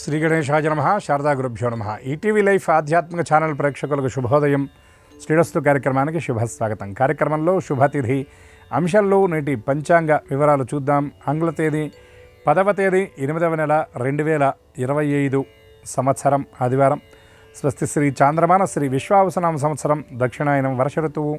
శ్రీ గణేశాయ నమః. శారదా గురుభ్యో నమః. ఈటీవీ లైఫ్ ఆధ్యాత్మిక ఛానల్ ప్రేక్షకులకు శుభోదయం. శ్రీరస్తు కార్యక్రమానికి శుభస్వాగతం. కార్యక్రమంలో శుభతిథి అంశాల్లో నేటి పంచాంగ వివరాలు చూద్దాం. ఆంగ్ల తేదీ 10వ తేదీ 8వ నెల 2025 సంవత్సరం ఆదివారం. స్వస్తి శ్రీ చాంద్రమాన శ్రీ విశ్వావసనామ సంవత్సరం దక్షిణాయనం వర్ష ఋతువు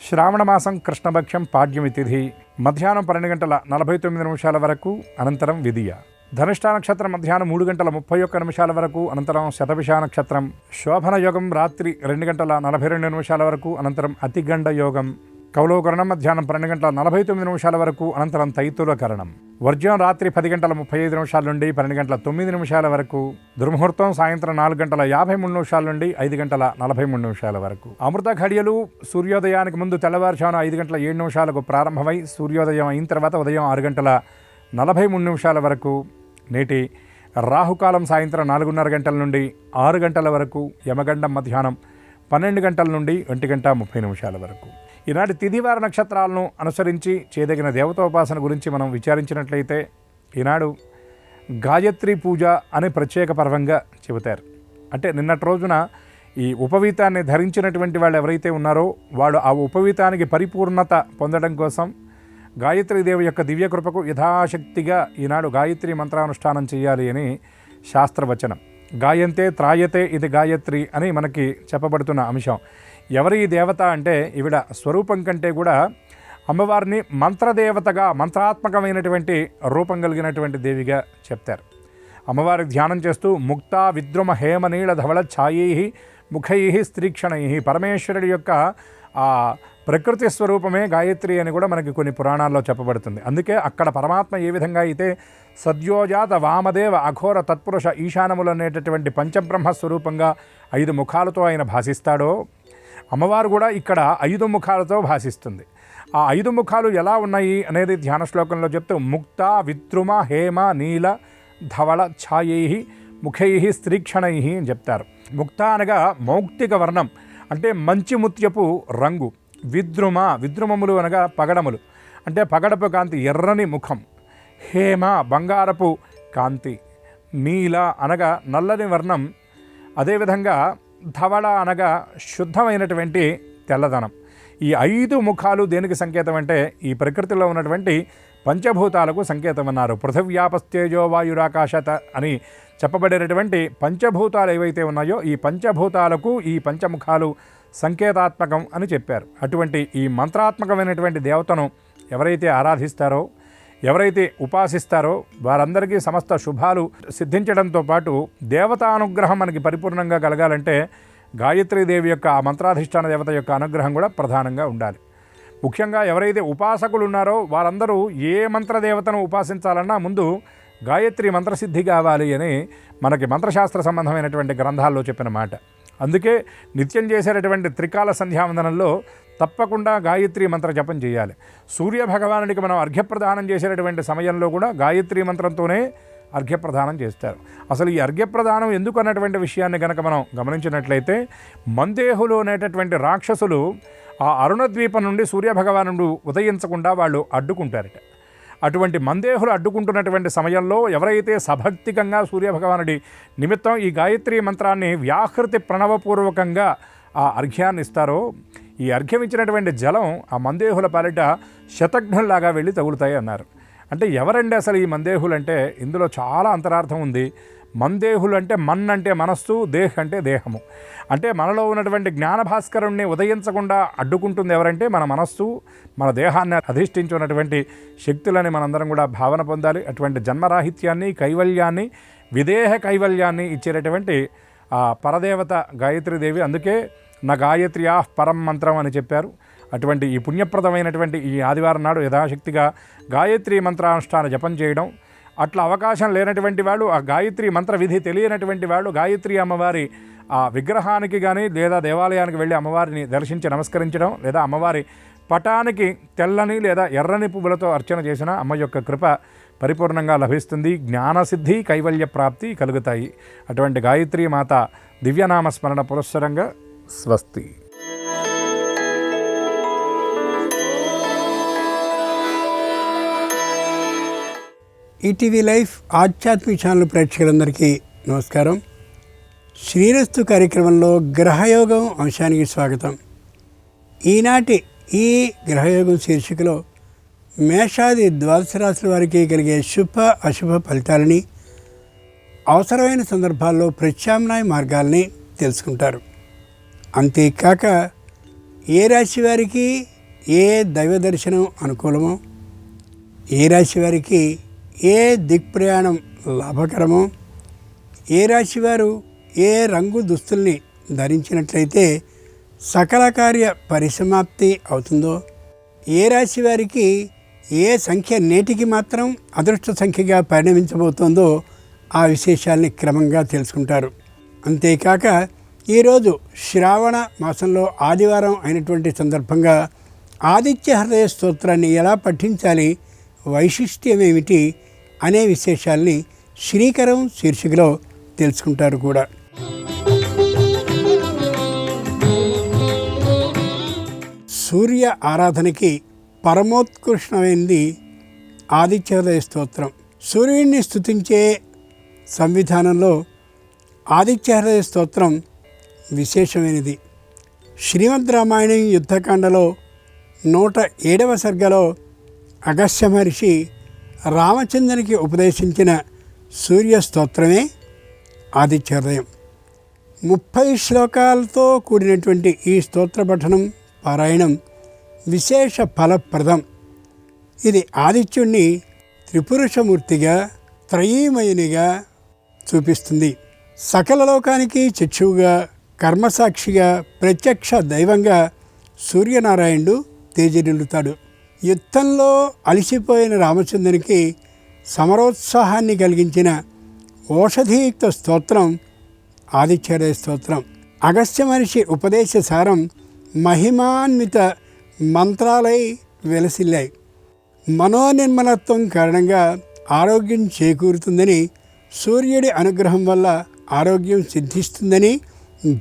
శ్రావణమాసం కృష్ణపక్షం పాడ్యమి తిథి మధ్యాహ్నం 12:49 వరకు, అనంతరం విధియ. ధనిష్ఠా నక్షత్రం మధ్యాహ్నం 3:31 వరకు, అనంతరం శతభిష నక్షత్రం. శోభన యోగం రాత్రి 2:42 వరకు, అనంతరం అతిగండ యోగం. కౌలోకరణం మధ్యాహ్నం 12:49 వరకు, అనంతరం తైతుల కరణం. వర్జ్యం రాత్రి 10:35 నుండి 12:09 వరకు. దుర్ముహూర్తం సాయంత్రం 4:53 నుండి 5:43 వరకు. అమృత ఘడియలు సూర్యోదయానికి ముందు తెల్లవారుజామున 5:07 ప్రారంభమై సూర్యోదయం అయిన తర్వాత ఉదయం 6:43 వరకు. నేటి రాహుకాలం సాయంత్రం 4:30 నుండి 6 వరకు. యమగండం మధ్యాహ్నం 12 నుండి 1:30 వరకు. ఈనాటి తిథివార నక్షత్రాలను అనుసరించి చేయదగిన దేవతోపాసన గురించి మనం విచారించినట్లయితే ఈనాడు గాయత్రి పూజ అనే ప్రత్యేక పర్వంగా చెబుతారు. అంటే నిన్నటి రోజున ఈ ఉపవీతాన్ని ధరించినటువంటి వాళ్ళు ఎవరైతే ఉన్నారో వాళ్ళు ఆ ఉపవీతానికి పరిపూర్ణత పొందడం కోసం గాయత్రీదేవి యొక్క దివ్యకృపకు యథాశక్తిగా ఈనాడు గాయత్రి మంత్రానుష్ఠానం చేయాలి అని శాస్త్రవచనం. గాయంతే త్రాయతే ఇది గాయత్రి అని మనకి చెప్పబడుతున్న అంశం. ఎవరి దేవత అంటే ఈవిడ స్వరూపం కంటే కూడా అమ్మవారిని మంత్రదేవతగా మంత్రాత్మకమైనటువంటి రూపం కలిగినటువంటి దేవిగా చెప్తారు. అమ్మవారి ధ్యానం చేస్తూ ముక్తా విద్రుమ హేమనీళ ధవళ ఛాయై ముఖై స్త్రీక్షణై పరమేశ్వరుడి యొక్క ఆ ప్రకృతి స్వరూపమే గాయత్రి అని కూడా మనకి కొన్ని పురాణాల్లో చెప్పబడుతుంది. అందుకే అక్కడ పరమాత్మ ఏ విధంగా అయితే సద్యోజాత వామదేవ అఘోర తత్పురుష ఈశానములు అనేటటువంటి పంచబ్రహ్మ స్వరూపంగా 5 ముఖాలతో ఆయన భాసిస్తాడో అమ్మవారు కూడా ఇక్కడ 5 ముఖాలతో భాసిస్తుంది. ఆ 5 ముఖాలు ఎలా ఉన్నాయి అనేది ధ్యాన శ్లోకంలో చెప్తూ ముక్త విద్రుమ హేమ నీల ధవళ ఛాయై ముఖై స్త్రీక్షణై అని చెప్తారు. ముక్త అనగా మౌక్తిక వర్ణం అంటే మంచి ముత్యపు రంగు. విద్రుమములు అనగా పగడములు అంటే పగడపు కాంతి ఎర్రని ముఖం. హేమ బంగారపు కాంతి. నీల అనగా నల్లని వర్ణం. అదేవిధంగా ధవళ అనగా శుద్ధమైనటువంటి తెల్లదనం. ఈ 5 ముఖాలు దేనికి సంకేతం అంటే ఈ ప్రకృతిలో ఉన్నటువంటి పంచభూతాలకు సంకేతం అన్నారు. పృథివ్యాపస్తేజో వాయురాకాశత అని చెప్పబడేటటువంటి పంచభూతాలు ఏవైతే ఉన్నాయో ఈ పంచభూతాలకు ఈ పంచముఖాలు సంకేతాత్మకం అని చెప్పారు. అటువంటి ఈ మంత్రాత్మకమైనటువంటి దేవతను ఎవరైతే ఆరాధిస్తారో ఎవరైతే ఉపాసిస్తారో వారందరికీ సమస్త శుభాలు సిద్ధించడంతో పాటు దేవతానుగ్రహం మనకి పరిపూర్ణంగా కలగాలంటే గాయత్రీదేవి యొక్క ఆ మంత్రాధిష్టాన దేవత యొక్క అనుగ్రహం కూడా ప్రధానంగా ఉండాలి. ముఖ్యంగా ఎవరైతే ఉపాసకులు ఉన్నారో వారందరూ ఏ మంత్రదేవతను ఉపాసించాలన్నా ముందు గాయత్రి మంత్రసిద్ధి కావాలి అని మనకి మంత్రశాస్త్ర సంబంధమైనటువంటి గ్రంథాల్లో చెప్పిన మాట. అందుకే నిత్యం చేసేటటువంటి త్రికాల సంధ్యావందనంలో తప్పకుండా గాయత్రి మంత్ర జపం చేయాలి. సూర్యభగవానుడికి మనం అర్ఘ్యప్రదానం చేసేటటువంటి సమయంలో కూడా గాయత్రి మంత్రంతోనే అర్ఘ్యప్రదానం చేస్తారు. అసలు ఈ అర్ఘ్యప్రదానం ఎందుకు అన్నటువంటి విషయాన్ని కనుక మనం గమనించినట్లయితే మందేహులు అనేటటువంటి రాక్షసులు ఆ అరుణద్వీపం నుండి సూర్యభగవానుడు ఉదయించకుండా వాళ్ళు అడ్డుకుంటారట. అటువంటి మందేహులు అడ్డుకుంటున్నటువంటి సమయంలో ఎవరైతే సభక్తికంగా సూర్యభగవానుడి నిమిత్తం ఈ గాయత్రి మంత్రాన్ని వ్యాహృతి ప్రణవపూర్వకంగా ఆ అర్ఘ్యాన్ని ఇస్తారో ఈ అర్ఘ్యం ఇచ్చినటువంటి జలం ఆ మందేహుల పాలిట శతఘ్నుల్లాగా వెళ్ళి తగులుతాయి అన్నారు. అంటే ఎవరండి అసలు ఈ మందేహులు అంటే ఇందులో చాలా అంతరార్థం ఉంది. మందేహులు అంటే మన్ అంటే మనస్సు, దేహ్ అంటే దేహము. అంటే మనలో ఉన్నటువంటి జ్ఞానభాస్కరుణ్ణి ఉదయించకుండా అడ్డుకుంటుంది ఎవరంటే మన మనస్సు, మన దేహాన్ని అధిష్ఠించి ఉన్నటువంటి శక్తులని మనందరం కూడా భావన పొందాలి. అటువంటి జన్మరాహిత్యాన్ని కైవల్యాన్ని విదేహ కైవల్యాన్ని ఇచ్చేటటువంటి ఆ పరదేవత గాయత్రీదేవి. అందుకే నా గాయత్ర్యా పరం మంత్రం అని చెప్పారు. అటువంటి ఈ పుణ్యప్రదమైనటువంటి ఈ ఆదివారం నాడు యథాశక్తిగా గాయత్రి మంత్రానుష్ఠాన జపం చేయడం. అట్లా అవకాశం లేనటువంటి వాళ్ళు ఆ గాయత్రి మంత్ర విధి తెలియనటువంటి వాళ్ళు గాయత్రి అమ్మవారి ఆ విగ్రహానికి కానీ లేదా దేవాలయానికి వెళ్ళి అమ్మవారిని దర్శించి నమస్కరించడం లేదా అమ్మవారి పటానికి తెల్లని లేదా ఎర్రని పువ్వులతో అర్చన చేసిన అమ్మ యొక్క కృప పరిపూర్ణంగా లభిస్తుంది. జ్ఞానసిద్ధి కైవల్య ప్రాప్తి కలుగుతాయి. అటువంటి గాయత్రి మాత దివ్యనామస్మరణ పురస్సరంగా స్వస్తి. ఈటీవీ లైఫ్ ఆధ్యాత్మిక ఛానల్ ప్రేక్షకులందరికీ నమస్కారం. శ్రీరస్తు కార్యక్రమంలో గ్రహయోగం అంశానికి స్వాగతం. ఈనాటి ఈ గ్రహయోగం శీర్షికలో మేషాది ద్వాదశ రాశుల వారికి కలిగే శుభ అశుభ ఫలితాలని, అవసరమైన సందర్భాల్లో ప్రత్యామ్నాయ మార్గాల్ని తెలుసుకుంటారు. అంతేకాక ఏ రాశి వారికి ఏ దైవ దర్శనం అనుకూలమో, ఏ రాశి వారికి ఏ దిక్ప్రయాణం లాభకరమో, ఏ రాశివారు ఏ రంగు దుస్తుల్ని ధరించినట్లయితే సకల కార్య పరిసమాప్తి అవుతుందో, ఏ రాశి వారికి ఏ సంఖ్య నేటికి మాత్రం అదృష్ట సంఖ్యగా పరిణమించబోతోందో ఆ విశేషాల్ని క్రమంగా తెలుసుకుంటారు. అంతేకాక ఈరోజు శ్రావణ మాసంలో ఆదివారం అయినటువంటి సందర్భంగా ఆదిత్య హృదయ స్తోత్రాన్ని ఎలా పఠించాలి, వైశిష్ట్యం ఏమిటి అనే విశేషాల్ని శ్రీకరం శీర్షికలో తెలుసుకుంటారు కూడా. సూర్య ఆరాధనకి పరమోత్కృష్టమైనది ఆదిత్య హృదయ స్తోత్రం. సూర్యుడిని స్తుతించే సంవిధానంలో ఆదిత్య హృదయ స్తోత్రం విశేషమైనది. శ్రీమద్ రామాయణం యుద్ధకాండలో 107వ సర్గలో అగస్త్య మహర్షి రామచంద్రునికి ఉపదేశించిన సూర్య స్తోత్రమే ఆదిత్య హృదయం. 30 శ్లోకాలతో కూడినటువంటి ఈ స్తోత్ర పఠనం పారాయణం విశేష ఫలప్రదం. ఇది ఆదిత్యుణ్ణి త్రిపురుషమూర్తిగా, త్రయీమయునిగా చూపిస్తుంది. సకల లోకానికి చక్షువుగా, కర్మసాక్షిగా, ప్రత్యక్ష దైవంగా సూర్యనారాయణుడు తేజరిల్లుతాడు. యుద్ధంలో అలసిపోయిన రామచంద్రునికి సమరోత్సాహాన్ని కలిగించిన ఓషధీయుక్త స్తోత్రం ఆదిత్య స్తోత్రం. అగస్త్య మహర్షి ఉపదేశ సారం మహిమాన్విత మంత్రాలై వెలసిల్లాయి. మనోనిర్మలత్వం కారణంగా ఆరోగ్యం చేకూరుతుందని, సూర్యుడి అనుగ్రహం వల్ల ఆరోగ్యం సిద్ధిస్తుందని,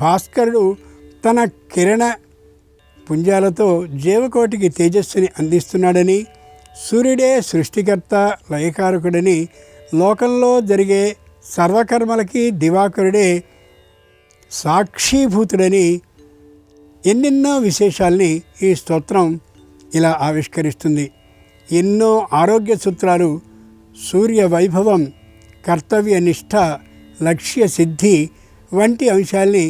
భాస్కరుడు తన కిరణ పుంజాలతో జీవకోటికి తేజస్సుని అందిస్తున్నాడని, సూర్యుడే సృష్టికర్త లయకారకుడని, లోకంలో జరిగే సర్వకర్మలకి దివాకరుడే సాక్షీభూతుడని ఎన్నెన్నో విశేషాల్ని ఈ స్తోత్రం ఇలా ఆవిష్కరిస్తుంది. ఎన్నో ఆరోగ్య సూత్రాలు, సూర్య వైభవం, కర్తవ్య నిష్ఠ, లక్ష్య సిద్ధి వంటి అంశాల్ని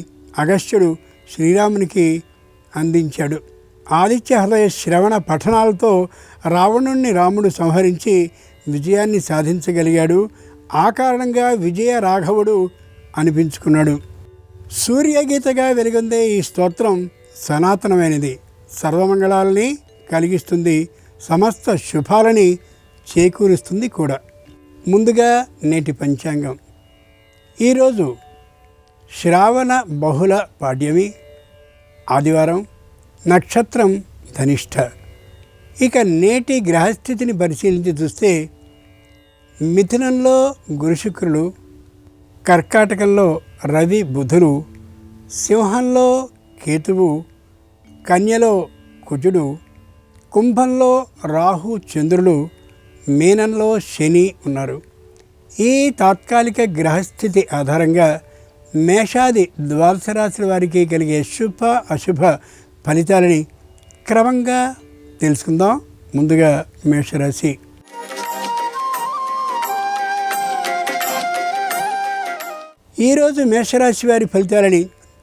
అగస్త్యుడు శ్రీరామునికి అందించాడు. ఆదిత్య హృదయ శ్రవణ పఠనాలతో రావణుణ్ణి రాముడు సంహరించి విజయాన్ని సాధించగలిగాడు. ఆ కారణంగా విజయ రాఘవుడు అనిపించుకున్నాడు. సూర్యగీతగా వెలుగొందే ఈ స్తోత్రం సనాతనమైనది. సర్వమంగళాలని కలిగిస్తుంది, సమస్త శుభాలని చేకూరుస్తుంది కూడా. ముందుగా నేటి పంచాంగం. ఈరోజు శ్రావణ బహుళ పాడ్యమి, ఆదివారం, నక్షత్రం ధనిష్ఠ. ఇక నేటి గ్రహస్థితిని పరిశీలించి చూస్తే మిథునంలో గురు శుక్రులు, కర్కాటకంలో రవి బుధులు, సింహంలో కేతువు, కన్యలో కుజుడు, కుంభంలో రాహు చంద్రుడు, మీనంలో శని ఉన్నారు. ఈ తాత్కాలిక గ్రహస్థితి ఆధారంగా మేషాది ద్వాదశ రాశుల వారికి కలిగే శుభ అశుభ ఫలితాలని క్రమంగా తెలుసుకుందాం. ముందుగా మేషరాశి. ఈరోజు మేషరాశి వారి ఫలితాలని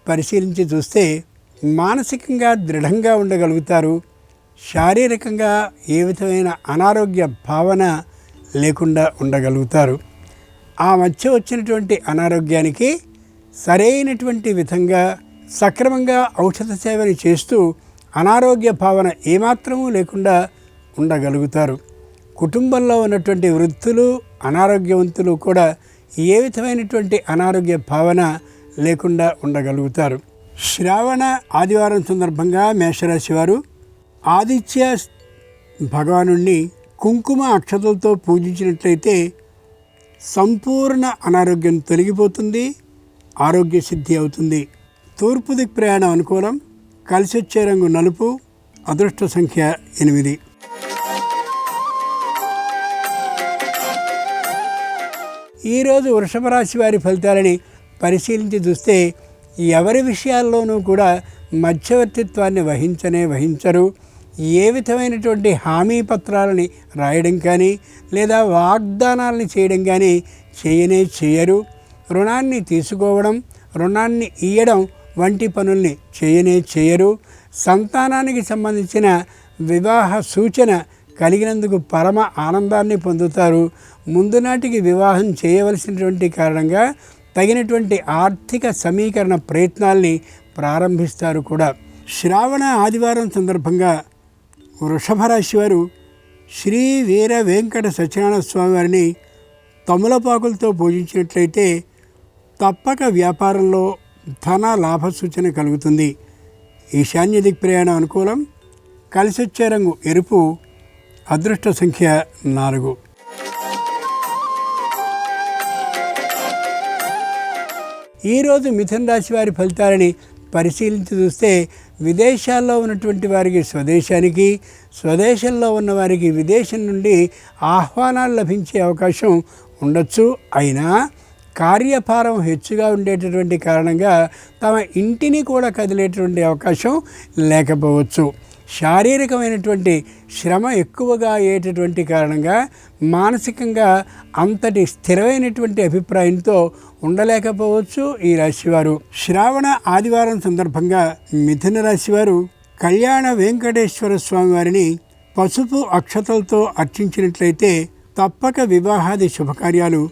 పరిశీలించి చూస్తే మానసికంగా దృఢంగా ఉండగలుగుతారు. శారీరకంగా ఏ విధమైన అనారోగ్య భావన లేకుండా ఉండగలుగుతారు. ఆ మధ్య వచ్చినటువంటి అనారోగ్యానికి సరైనటువంటి విధంగా సక్రమంగా ఔషధ సేవని చేస్తూ అనారోగ్య భావన ఏమాత్రమూ లేకుండా ఉండగలుగుతారు. కుటుంబంలో ఉన్నటువంటి వృద్ధులు, అనారోగ్యవంతులు కూడా ఏ విధమైనటువంటి అనారోగ్య భావన లేకుండా ఉండగలుగుతారు. శ్రావణ ఆదివారం సందర్భంగా మేషరాశి వారు ఆదిత్య భగవానుణ్ణి కుంకుమ అక్షతలతో పూజించినట్లయితే సంపూర్ణ అనారోగ్యం తొలగిపోతుంది, ఆరోగ్య సిద్ధి అవుతుంది. తూర్పు దిక్ ప్రయాణం అనుకూలం. కలిసి వచ్చే రంగు నలుపు. అదృష్ట సంఖ్య 8. ఈరోజు వృషభ రాశి వారి ఫలితాలని పరిశీలించి చూస్తే ఎవరి విషయాల్లోనూ కూడా మధ్యవర్తిత్వాన్ని వహించరు. ఏ విధమైనటువంటి హామీ పత్రాలని రాయడం కానీ లేదా వాగ్దానాలని చేయడం కానీ చేయరు. రుణాన్ని తీసుకోవడం, రుణాన్ని ఇయ్యడం వంటి పనుల్ని చేయరు. సంతానానికి సంబంధించిన వివాహ సూచన కలిగినందుకు పరమ ఆనందాన్ని పొందుతారు. ముందు నాటికి వివాహం చేయవలసినటువంటి కారణంగా తగినటువంటి ఆర్థిక సమీకరణ ప్రయత్నాల్ని ప్రారంభిస్తారు కూడా. శ్రావణ ఆదివారం సందర్భంగా వృషభ రాశి వారు శ్రీ వీర వెంకట సత్యనారాయణ స్వామి వారిని తమలపాకులతో పూజించినట్లయితే తప్పక వ్యాపారంలో ధన లాభ సూచన కలుగుతుంది. ఈశాన్య దిక్ ప్రయాణం అనుకూలం. కలిసొచ్చే రంగు ఎరుపు. అదృష్ట సంఖ్య 4. ఈరోజు మిథున రాశి వారి ఫలితాలని పరిశీలించి చూస్తే విదేశాల్లో ఉన్నటువంటి వారికి స్వదేశానికి, స్వదేశంలో ఉన్న వారికి విదేశం నుండి ఆహ్వానాలు లభించే అవకాశం ఉండొచ్చు. అయినా కార్యభారం హెచ్చుగా ఉండేటటువంటి కారణంగా తమ ఇంటిని కూడా కదిలేటువంటి అవకాశం లేకపోవచ్చు. శారీరకమైనటువంటి శ్రమ ఎక్కువగా అయ్యేటటువంటి కారణంగా మానసికంగా అంతటి స్థిరమైనటువంటి అభిప్రాయంతో ఉండలేకపోవచ్చు ఈ రాశివారు. శ్రావణ ఆదివారం సందర్భంగా మిథున రాశివారు కళ్యాణ వెంకటేశ్వర స్వామి వారిని పసుపు అక్షతలతో అర్చించినట్లయితే తప్పక వివాహాది శుభకార్యాలు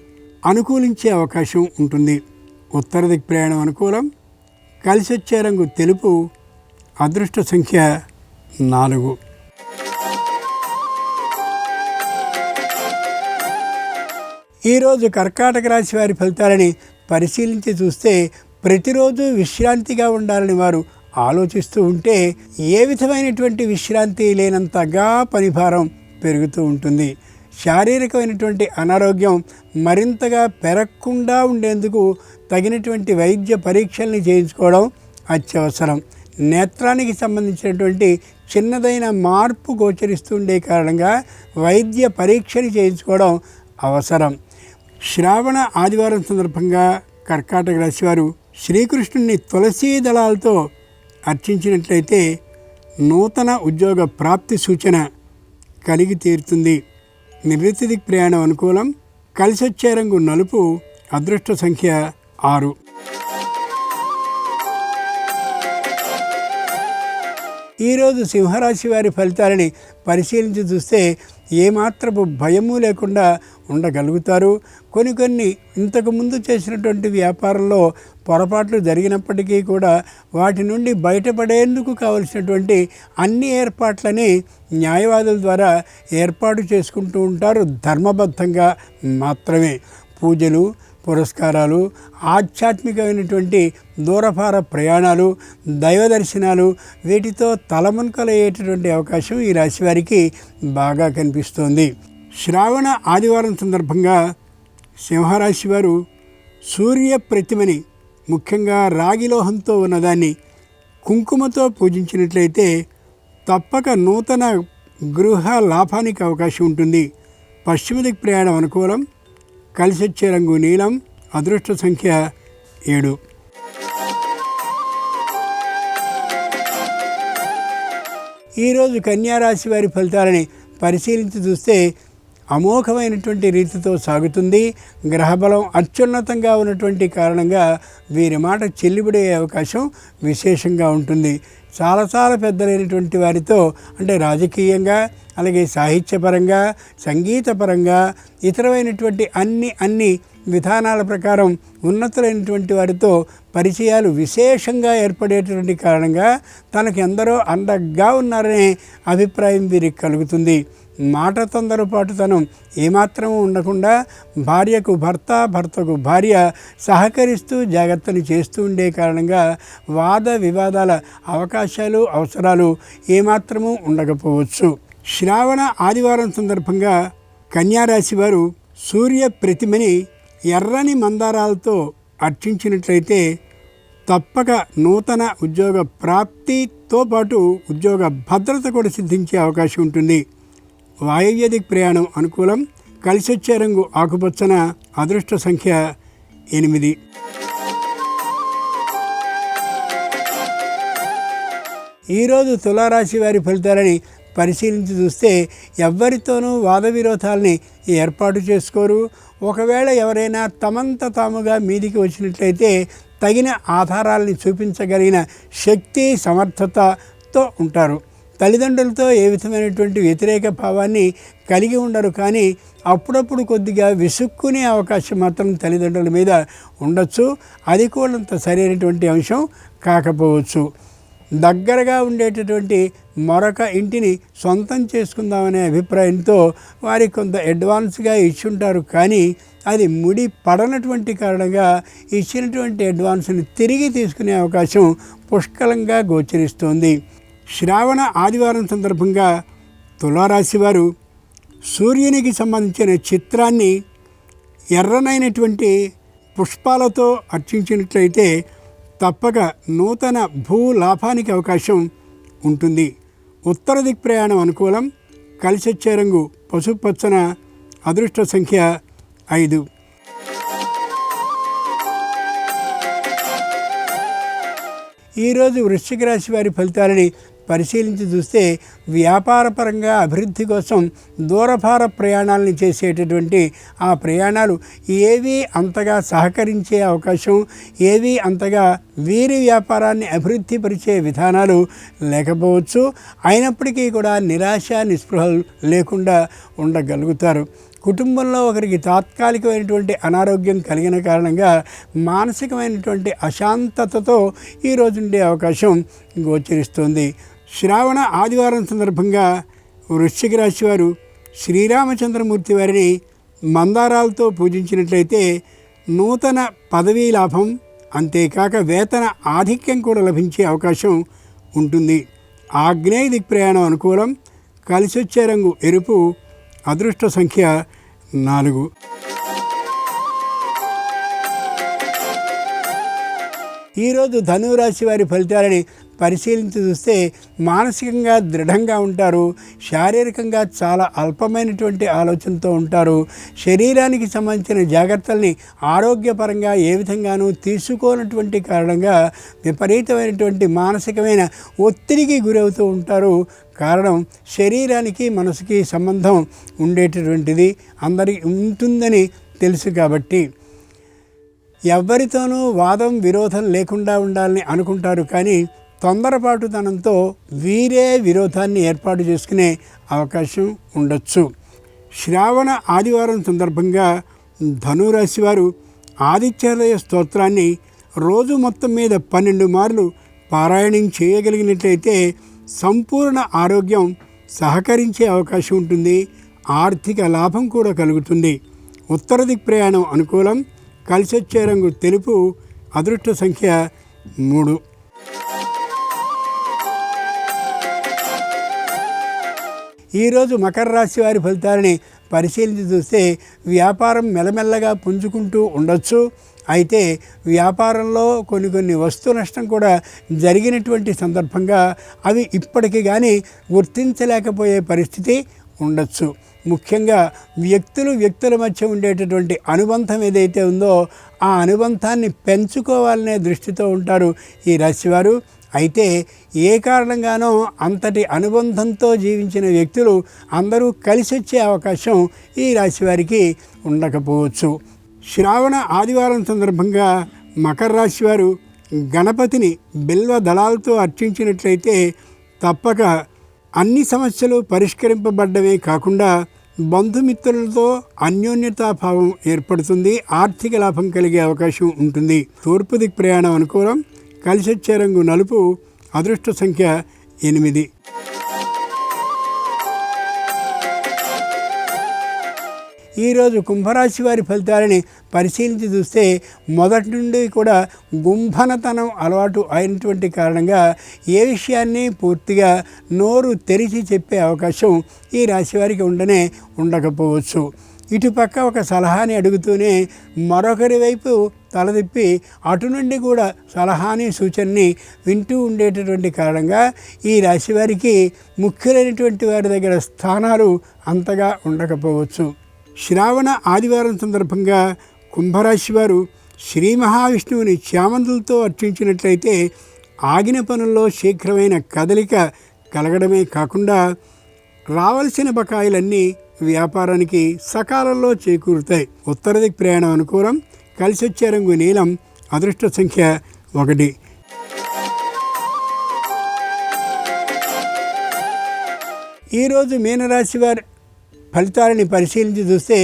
అనుకూలించే అవకాశం ఉంటుంది. ఉత్తర దిక్ ప్రయాణం అనుకూలం. కలిసొచ్చే రంగు తెలుపు. అదృష్ట సంఖ్య 4. ఈరోజు కర్కాటక రాశి వారి ఫలితాలని పరిశీలించి చూస్తే ప్రతిరోజు విశ్రాంతిగా ఉండాలని వారు ఆలోచిస్తూ ఉంటే ఏ విధమైనటువంటి విశ్రాంతి లేనంతగా పనిభారం పెరుగుతూ ఉంటుంది. శారీరకమైనటువంటి అనారోగ్యం మరింతగా పెరగకుండా ఉండేందుకు తగినటువంటి వైద్య పరీక్షల్ని చేయించుకోవడం అత్యవసరం. నేత్రానికి సంబంధించినటువంటి చిన్నదైన మార్పు గోచరిస్తుండే కారణంగా వైద్య పరీక్షలు చేయించుకోవడం అవసరం. శ్రావణ ఆదివారం సందర్భంగా కర్కాటక రాశి వారు శ్రీకృష్ణుని తులసీ దళాలతో అర్చించినట్లయితే నూతన ఉద్యోగ ప్రాప్తి సూచన కలిగి తీరుతుంది. నివృత్తి దిక్ ప్రయాణం అనుకూలం. కలిసొచ్చే రంగు నలుపు. అదృష్ట సంఖ్య 6. ఈరోజు సింహరాశి వారి ఫలితాలని పరిశీలించి చూస్తే ఏమాత్రపు భయము లేకుండా ఉండగలుగుతారు. కొన్ని ఇంతకుముందు చేసినటువంటి వ్యాపారంలో పొరపాట్లు జరిగినప్పటికీ కూడా వాటి నుండి బయటపడేందుకు కావలసినటువంటి అన్ని ఏర్పాట్లని న్యాయవాదుల ద్వారా ఏర్పాటు చేసుకుంటూ ఉంటారు. ధర్మబద్ధంగా మాత్రమే పూజలు, పురస్కారాలు, ఆధ్యాత్మికమైనటువంటి దూరభార ప్రయాణాలు, దైవ దర్శనాలు వీటితో తలమునకలయ్యేటటువంటి అవకాశం ఈ రాశి వారికి బాగా కనిపిస్తోంది. శ్రావణ ఆదివారం సందర్భంగా సింహరాశి వారు సూర్య ప్రతిమని ముఖ్యంగా రాగిలోహంతో ఉన్నదాన్ని కుంకుమతో పూజించినట్లయితే తప్పక నూతన గృహ లాభానికి అవకాశం ఉంటుంది. పశ్చిమ దిక్ ప్రయాణం అనుకూలం. కలిసొచ్చే రంగు నీలం. అదృష్ట సంఖ్య 7. ఈరోజు కన్యారాశి వారి ఫలితాలని పరిశీలించి చూస్తే అమోఘమైనటువంటి రీతితో సాగుతుంది. గ్రహబలం అత్యున్నతంగా ఉన్నటువంటి కారణంగా వీరి మాట చెల్లిబడే అవకాశం విశేషంగా ఉంటుంది. చాలా పెద్దలైనటువంటి వారితో అంటే రాజకీయంగా, అలాగే సాహిత్యపరంగా, సంగీతపరంగా, ఇతరమైనటువంటి అన్ని విధానాల ప్రకారం ఉన్నతులైనటువంటి వారితో పరిచయాలు విశేషంగా ఏర్పడేటువంటి కారణంగా తనకు ఎందరో అండగా ఉన్నారనే అభిప్రాయం వీరికి కలుగుతుంది. మాట తొందరపాటుతనం ఏమాత్రము ఉండకుండా భార్యకు భర్త, భర్తకు భార్య సహకరిస్తూ జాగ్రత్తలు చేస్తూ ఉండే కారణంగా వాద వివాదాల అవకాశాలు, అవసరాలు ఏమాత్రము ఉండకపోవచ్చు. శ్రావణ ఆదివారం సందర్భంగా కన్యారాశి వారు సూర్య ప్రతిమని ఎర్రని మందారాలతో అర్చించినట్లయితే తప్పక నూతన ఉద్యోగ ప్రాప్తితో పాటు ఉద్యోగ భద్రత కూడా సిద్ధించే అవకాశం ఉంటుంది. వాయువ్య దిక్ ప్రయాణం అనుకూలం. కలిసొచ్చే రంగు ఆకుపచ్చన, అదృష్ట సంఖ్య 8. ఈరోజు తులారాశి వారి ఫలితాలని పరిశీలించి చూస్తే ఎవ్వరితోనూ వాద విరోధాలని ఏర్పాటు చేసుకోరు. ఒకవేళ ఎవరైనా తమంత తాముగా మీదికి వచ్చినట్లయితే తగిన ఆధారాలని చూపించగలిగిన శక్తి సమర్థతతో ఉంటారు. తల్లిదండ్రులతో ఏ విధమైనటువంటి వ్యతిరేక భావాన్ని కలిగి ఉండరు, కానీ అప్పుడప్పుడు కొద్దిగా విసుక్కునే అవకాశం మాత్రం తల్లిదండ్రుల మీద ఉండొచ్చు. అది కూడా అంత సరైనటువంటి అంశం కాకపోవచ్చు. దగ్గరగా ఉండేటటువంటి మరొక ఇంటిని సొంతం చేసుకుందామనే అభిప్రాయంతో వారికి కొంత అడ్వాన్స్గా ఇచ్చుంటారు, కానీ అది ముడి పడనటువంటి కారణంగా ఇచ్చినటువంటి అడ్వాన్స్ని తిరిగి తీసుకునే అవకాశం పుష్కలంగా గోచరిస్తోంది. శ్రావణ ఆదివారం సందర్భంగా తులారాశి వారు సూర్యునికి సంబంధించిన చిత్రాన్ని ఎర్రనైనటువంటి పుష్పాలతో అర్చించినట్లయితే తప్పక నూతన భూ లాభానికి అవకాశం ఉంటుంది. ఉత్తర దిక్ ప్రయాణం అనుకూలం. కలిసొచ్చే రంగు పసుపచ్చన, అదృష్ట సంఖ్య 5. ఈరోజు వృశ్చిక రాశి వారి ఫలితాలని పరిశీలించి చూస్తే వ్యాపారపరంగా అభివృద్ధి కోసం దూరభార ప్రయాణాలను చేసేటటువంటి ఆ ప్రయాణాలు ఏవీ అంతగా సహకరించే అవకాశం, ఏవీ అంతగా వీరి వ్యాపారాన్ని అభివృద్ధి పరిచే విధానాలు లేకపోవచ్చు. అయినప్పటికీ కూడా నిరాశ నిస్పృహలు లేకుండా ఉండగలుగుతారు. కుటుంబంలో ఒకరికి తాత్కాలికమైనటువంటి అనారోగ్యం కలిగిన కారణంగా మానసికమైనటువంటి అశాంతతతో ఈరోజు ఉండే అవకాశం గోచరిస్తుంది. శ్రావణ ఆదివారం సందర్భంగా వృశ్చిక రాశి వారు శ్రీరామచంద్రమూర్తి వారిని మందారాలతో పూజించినట్లయితే నూతన పదవీ లాభం, అంతేకాక వేతన ఆధిక్యం కూడా లభించే అవకాశం ఉంటుంది. ఆగ్నేయ దిక్ ప్రయాణం అనుకూలం. కలిసొచ్చే రంగు ఎరుపు, అదృష్ట సంఖ్య 4. ఈరోజు ధనురాశి వారి ఫలితాలని పరిశీలించి చూస్తే మానసికంగా దృఢంగా ఉంటారు, శారీరకంగా చాలా అల్పమైనటువంటి ఆలోచనతో ఉంటారు. శరీరానికి సంబంధించిన జాగ్రత్తల్ని ఆరోగ్యపరంగా ఏ విధంగానూ తీసుకోనటువంటి కారణంగా విపరీతమైనటువంటి మానసికమైన ఒత్తిడికి గురవుతూ ఉంటారు. కారణం శరీరానికి మనసుకి సంబంధం ఉండేటటువంటిది అందరికీ ఉంటుందని తెలుసు కాబట్టి ఎవరితోనూ వాదం విరోధం లేకుండా ఉండాలని అనుకుంటారు, కానీ తొందరపాటుతనంతో వీరే విరోధాన్ని ఏర్పాటు చేసుకునే అవకాశం ఉండొచ్చు. శ్రావణ ఆదివారం సందర్భంగా ధనురాశి వారు ఆదిత్యోదయ స్తోత్రాన్ని రోజు మొత్తం మీద 12 మార్లు పారాయణం చేయగలిగినట్లయితే సంపూర్ణ ఆరోగ్యం సహకరించే అవకాశం ఉంటుంది. ఆర్థిక లాభం కూడా కలుగుతుంది. ఉత్తర దిక్ ప్రయాణం అనుకూలం. కలిసొచ్చే రంగు తెలుపు, అదృష్ట సంఖ్య 3. ఈరోజు మకర రాశి వారి ఫలితాలని పరిశీలించి చూస్తే వ్యాపారం మెల్లమెల్లగా పుంజుకుంటూ ఉండొచ్చు. అయితే వ్యాపారంలో కొన్ని వస్తు నష్టం కూడా జరిగినటువంటి సందర్భంగా అవి ఇప్పటికీ కానీ గుర్తించలేకపోయే పరిస్థితి ఉండొచ్చు. ముఖ్యంగా వ్యక్తుల మధ్య ఉండేటటువంటి అనుబంధం ఏదైతే ఉందో ఆ అనుబంధాన్ని పెంచుకోవాలనే దృష్టితో ఉంటారు ఈ రాశివారు. అయితే ఏ కారణంగానో అంతటి అనుబంధంతో జీవించిన వ్యక్తులు అందరూ కలిసి వచ్చే అవకాశం ఈ రాశివారికి ఉండకపోవచ్చు. శ్రావణ ఆదివారం సందర్భంగా మకర రాశి వారు గణపతిని బిల్వ దళాలతో అర్చించినట్లయితే తప్పక అన్ని సమస్యలు పరిష్కరింపబడ్డవే కాకుండా బంధుమిత్రులతో అన్యోన్యతాభావం ఏర్పడుతుంది. ఆర్థిక లాభం కలిగే అవకాశం ఉంటుంది. తూర్పు దిక్ ప్రయాణం అనుకూలం. కలిసొచ్చే రంగు నలుపు, అదృష్ట సంఖ్య 8. ఈరోజు కుంభరాశి వారి ఫలితాలని పరిశీలించి చూస్తే మొదటి నుండి కూడా గుంభనతనం అలవాటు అయినటువంటి కారణంగా ఏ విషయాన్ని పూర్తిగా నోరు తెరిచి చెప్పే అవకాశం ఈ రాశి వారికి ఉండకపోవచ్చు. ఇటుపక్క ఒక సలహాని అడుగుతూనే మరొకరి వైపు తలదిప్పి అటు నుండి కూడా సలహాని సూచనని వింటూ ఉండేటటువంటి కారణంగా ఈ రాశి వారికి ముఖ్యులైనటువంటి వారి దగ్గర స్థానాలు అంతగా ఉండకపోవచ్చు. శ్రావణ ఆదివారం సందర్భంగా కుంభరాశి వారు శ్రీ మహావిష్ణువుని చామంతులతో అర్చించినట్లయితే ఆగిన పనుల్లో శీఘ్రమైన కదలిక కలగడమే కాకుండా రావలసిన బకాయిలన్నీ వ్యాపారానికి సకాలంలో చేకూరుతాయి. ఉత్తర దిక్ ప్రయాణం అనుకూలం. కలిసి వచ్చే రంగు నీలం. అదృష్ట సంఖ్య 1. ఈరోజు మీనరాశి వారి ఫలితాలని పరిశీలించి చూస్తే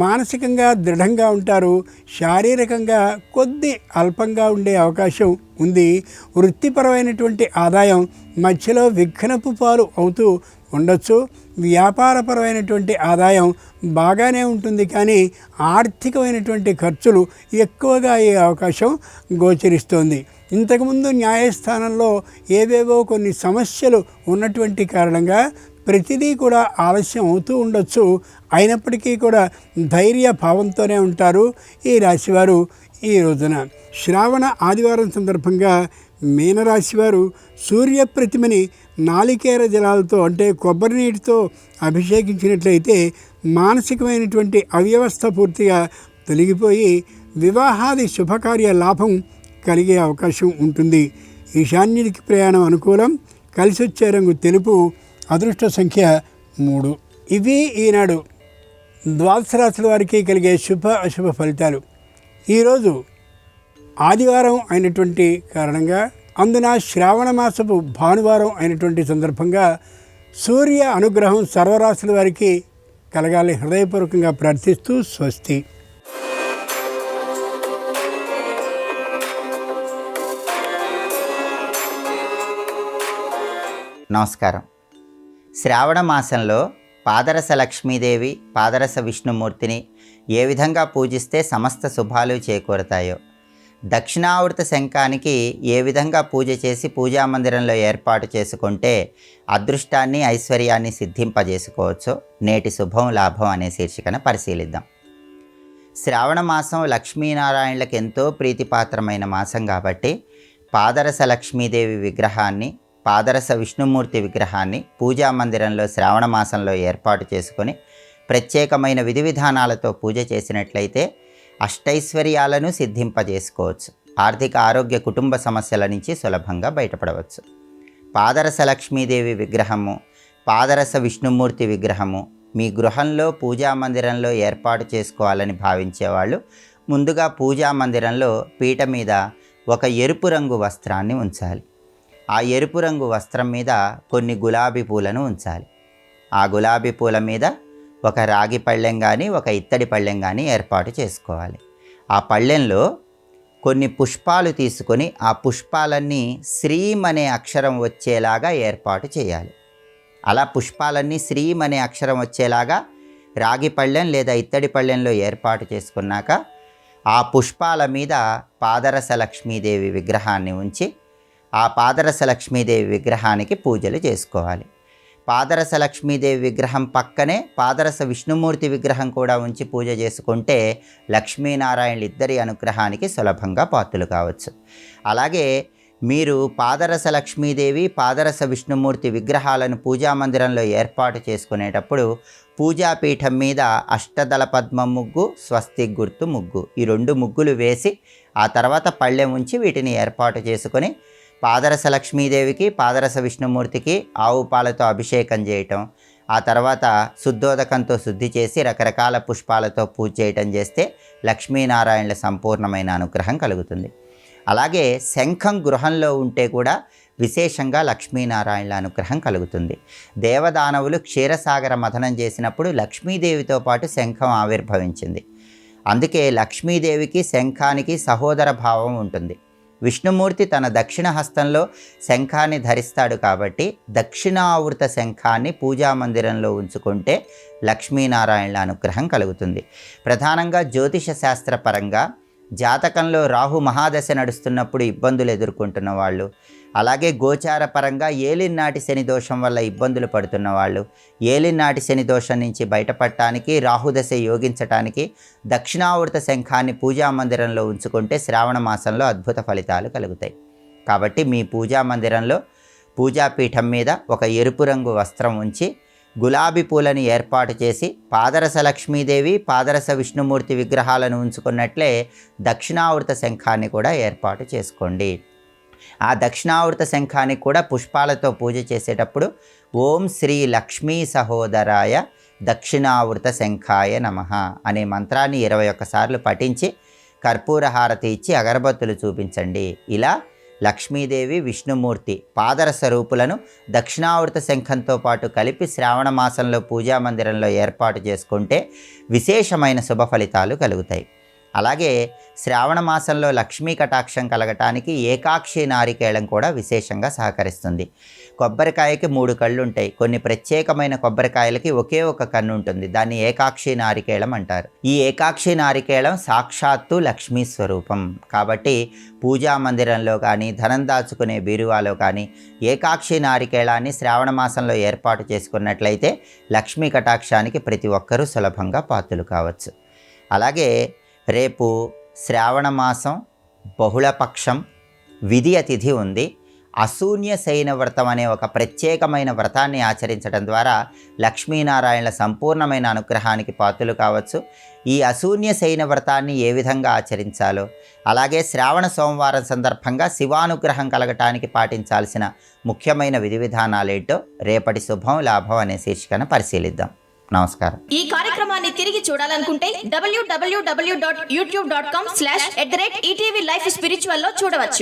మానసికంగా దృఢంగా ఉంటారు. శారీరకంగా కొద్ది అల్పంగా ఉండే అవకాశం ఉంది. వృత్తిపరమైనటువంటి ఆదాయం మధ్యలో విఘ్నపు పాలు అవుతూ ఉండొచ్చు. వ్యాపారపరమైనటువంటి ఆదాయం బాగానే ఉంటుంది, కానీ ఆర్థికమైనటువంటి ఖర్చులు ఎక్కువగా అయ్యే అవకాశం గోచరిస్తోంది. ఇంతకుముందు న్యాయస్థానంలో ఏవేవో కొన్ని సమస్యలు ఉన్నటువంటి కారణంగా ప్రతిదీ కూడా ఆలస్యం అవుతూ ఉండొచ్చు. అయినప్పటికీ కూడా ధైర్య భావంతోనే ఉంటారు ఈ రాశివారు. ఈ రోజున శ్రావణ ఆదివారం సందర్భంగా మీనరాశివారు సూర్య ప్రతిమని నాలికేర జలాలతో అంటే కొబ్బరి నీటితో అభిషేకించినట్లయితే మానసికమైనటువంటి అవ్యవస్థ పూర్తిగా తొలగిపోయి వివాహాది శుభకార్య లాభం కలిగే అవకాశం ఉంటుంది. ఈశాన్యుడికి ప్రయాణం అనుకూలం. కలిసి వచ్చే రంగు తెలుపు. అదృష్ట సంఖ్య 3. ఇవి ఈనాడు ద్వాదశ రాశుల వారికి కలిగే శుభ అశుభ ఫలితాలు. ఈరోజు ఆదివారం అయినటువంటి కారణంగా, అందున శ్రావణ మాసపు భానువారం అయినటువంటి సందర్భంగా సూర్య అనుగ్రహం సర్వరాశుల వారికి కలగాలి హృదయపూర్వకంగా ప్రార్థిస్తూ స్వస్తి. నమస్కారం. శ్రావణ మాసంలో పాదరస లక్ష్మీదేవి, పాదరస విష్ణుమూర్తిని ఏ విధంగా పూజిస్తే సమస్త శుభాలు చేకూరతాయో, దక్షిణావృత శంఖానికి ఏ విధంగా పూజ చేసి పూజామందిరంలో ఏర్పాటు చేసుకుంటే అదృష్టాన్ని ఐశ్వర్యాన్ని సిద్ధింపజేసుకోవచ్చో నేటి శుభం లాభం అనే శీర్షికన పరిశీలిద్దాం. శ్రావణ మాసం లక్ష్మీనారాయణలకు ఎంతో ప్రీతిపాత్రమైన మాసం కాబట్టి పాదరస లక్ష్మీదేవి విగ్రహాన్ని, పాదరస విష్ణుమూర్తి విగ్రహాన్ని పూజామందిరంలో శ్రావణ మాసంలో ఏర్పాటు చేసుకొని ప్రత్యేకమైన విధి విధానాలతో పూజ చేసినట్లయితే అష్టైశ్వర్యాలను సిద్ధింపజేసుకోవచ్చు. ఆర్థిక ఆరోగ్య కుటుంబ సమస్యల నుంచి సులభంగా బయటపడవచ్చు. పాదరస లక్ష్మీదేవి విగ్రహము, పాదరస విష్ణుమూర్తి విగ్రహము మీ గృహంలో పూజామందిరంలో ఏర్పాటు చేసుకోవాలని భావించేవాళ్ళు ముందుగా పూజామందిరంలో పీట మీద ఒక ఎరుపు రంగు వస్త్రాన్ని ఉంచాలి. ఆ ఎరుపు రంగు వస్త్రం మీద కొన్ని గులాబీ పూలను ఉంచాలి. ఆ గులాబీ పూల మీద ఒక రాగి పళ్ళెం కానీ ఒక ఇత్తడి పళ్ళెం కానీ ఏర్పాటు చేసుకోవాలి. ఆ పళ్ళెంలో కొన్ని పుష్పాలు తీసుకొని ఆ పుష్పాలన్నీ శ్రీం అనే అక్షరం వచ్చేలాగా ఏర్పాటు చేయాలి. అలా పుష్పాలన్నీ శ్రీం అనే అక్షరం వచ్చేలాగా రాగి పళ్ళెం లేదా ఇత్తడి పళ్ళెంలో ఏర్పాటు చేసుకున్నాక ఆ పుష్పాల మీద పాదరస లక్ష్మీదేవి విగ్రహాన్ని ఉంచి ఆ పాదరస లక్ష్మీదేవి విగ్రహానికి పూజలు చేసుకోవాలి. పాదరస లక్ష్మీదేవి విగ్రహం పక్కనే పాదరస విష్ణుమూర్తి విగ్రహం కూడా ఉంచి పూజ చేసుకుంటే లక్ష్మీనారాయణులు ఇద్దరి అనుగ్రహానికి సులభంగా పాత్రులు కావచ్చు. అలాగే మీరు పాదరస లక్ష్మీదేవి, పాదరస విష్ణుమూర్తి విగ్రహాలను పూజామందిరంలో ఏర్పాటు చేసుకునేటప్పుడు పూజాపీఠం మీద అష్టదళ పద్మం ముగ్గు, స్వస్తిక్ గుర్తు ముగ్గు, ఈ 2 ముగ్గులు వేసి ఆ తర్వాత పళ్ళెం ఉంచి వీటిని ఏర్పాటు చేసుకొని పాదరస లక్ష్మీదేవికి, పాదరస విష్ణుమూర్తికి ఆవు పాలతో అభిషేకం చేయటం, ఆ తర్వాత శుద్ధోదకంతో శుద్ధి చేసి రకరకాల పుష్పాలతో పూజ చేయటం చేస్తే లక్ష్మీనారాయణుల సంపూర్ణమైన అనుగ్రహం కలుగుతుంది. అలాగే శంఖం గృహంలో ఉంటే కూడా విశేషంగా లక్ష్మీనారాయణుల అనుగ్రహం కలుగుతుంది. దేవదానవులు క్షీరసాగర మథనం చేసినప్పుడు లక్ష్మీదేవితో పాటు శంఖం ఆవిర్భవించింది. అందుకే లక్ష్మీదేవికి శంఖానికి సహోదర భావం ఉంటుంది. విష్ణుమూర్తి తన దక్షిణ హస్తంలో శంఖాన్ని ధరిస్తాడు కాబట్టి దక్షిణావృత శంఖాన్ని పూజామందిరంలో ఉంచుకుంటే లక్ష్మీనారాయణుల అనుగ్రహం కలుగుతుంది. ప్రధానంగా జ్యోతిష శాస్త్రపరంగా జాతకంలో రాహు మహాదశ నడుస్తున్నప్పుడు ఇబ్బందులు ఎదుర్కొంటున్న వాళ్ళు, అలాగే గోచార పరంగా ఏలినాటి శని దోషం వల్ల ఇబ్బందులు పడుతున్న వాళ్ళు, ఏలినాటి శని దోషం నుంచి బయటపడటానికి, రాహుదశ యోగించటానికి దక్షిణావృత శంఖాన్ని పూజామందిరంలో ఉంచుకుంటే శ్రావణ మాసంలో అద్భుత ఫలితాలు కలుగుతాయి. కాబట్టి మీ పూజామందిరంలో పూజాపీఠం మీద ఒక ఎరుపు రంగు వస్త్రం ఉంచి గులాబీ పూలను ఏర్పాటు చేసి పాదరస లక్ష్మీదేవి పాదరస విష్ణుమూర్తి విగ్రహాలను ఉంచుకున్నట్లే దక్షిణావృత శంఖాన్ని కూడా ఏర్పాటు చేసుకోండి. ఆ దక్షిణావృత శంఖానికి కూడా పుష్పాలతో పూజ చేసేటప్పుడు ఓం శ్రీ లక్ష్మీ సహోదరాయ దక్షిణావృత శంఖాయ నమః అనే మంత్రాన్ని 21 సార్లు పఠించి కర్పూర హారతి ఇచ్చి అగరబత్తులు చూపించండి. ఇలా లక్ష్మీదేవి విష్ణుమూర్తి పాదరస రూపులను దక్షిణావృత శంఖంతో పాటు కలిపి శ్రావణ మాసంలో పూజా మందిరంలో ఏర్పాటు చేసుకుంటే విశేషమైన శుభ ఫలితాలు కలుగుతాయి. అలాగే శ్రావణ మాసంలో లక్ష్మీ కటాక్షం కలగటానికి ఏకాక్షి నారికేళం కూడా విశేషంగా సహకరిస్తుంది. కొబ్బరికాయకి 3 కళ్ళు ఉంటాయి. కొన్ని ప్రత్యేకమైన కొబ్బరికాయలకి ఒకే ఒక కన్ను ఉంటుంది. దాన్ని ఏకాక్షి నారికేళం అంటారు. ఈ ఏకాక్షి నారికేళం సాక్షాత్తు లక్ష్మీ స్వరూపం కాబట్టి పూజా మందిరంలో కానీ ధనం దాచుకునే బీరువాలో కానీ ఏకాక్షి నారికేళాన్ని శ్రావణ మాసంలో ఏర్పాటు చేసుకున్నట్లయితే లక్ష్మీ కటాక్షానికి ప్రతి ఒక్కరూ సులభంగా పాత్రులు కావచ్చు. అలాగే రేపు శ్రావణ మాసం బహుళపక్షం విధియ తిథి ఉంది. అశూన్య శయన వ్రతం అనే ఒక ప్రత్యేకమైన వ్రతాన్ని ఆచరించడం ద్వారా లక్ష్మీనారాయణల సంపూర్ణమైన అనుగ్రహానికి పాత్రులు కావచ్చు. ఈ అశూన్య శయన వ్రతాన్ని ఏ విధంగా ఆచరించాలో, అలాగే శ్రావణ సోమవారం సందర్భంగా శివానుగ్రహం కలగటానికి పాటించాల్సిన ముఖ్యమైన విధి విధానాలేంటో రేపటి శుభం లాభం అనే శీర్షికను పరిశీలిద్దాం. నమస్కారం. ఈ కార్యక్రమాన్ని తిరిగి చూడాలనుకుంటే www.youtube.com/ETV Life Spiritual లో చూడవచ్చు.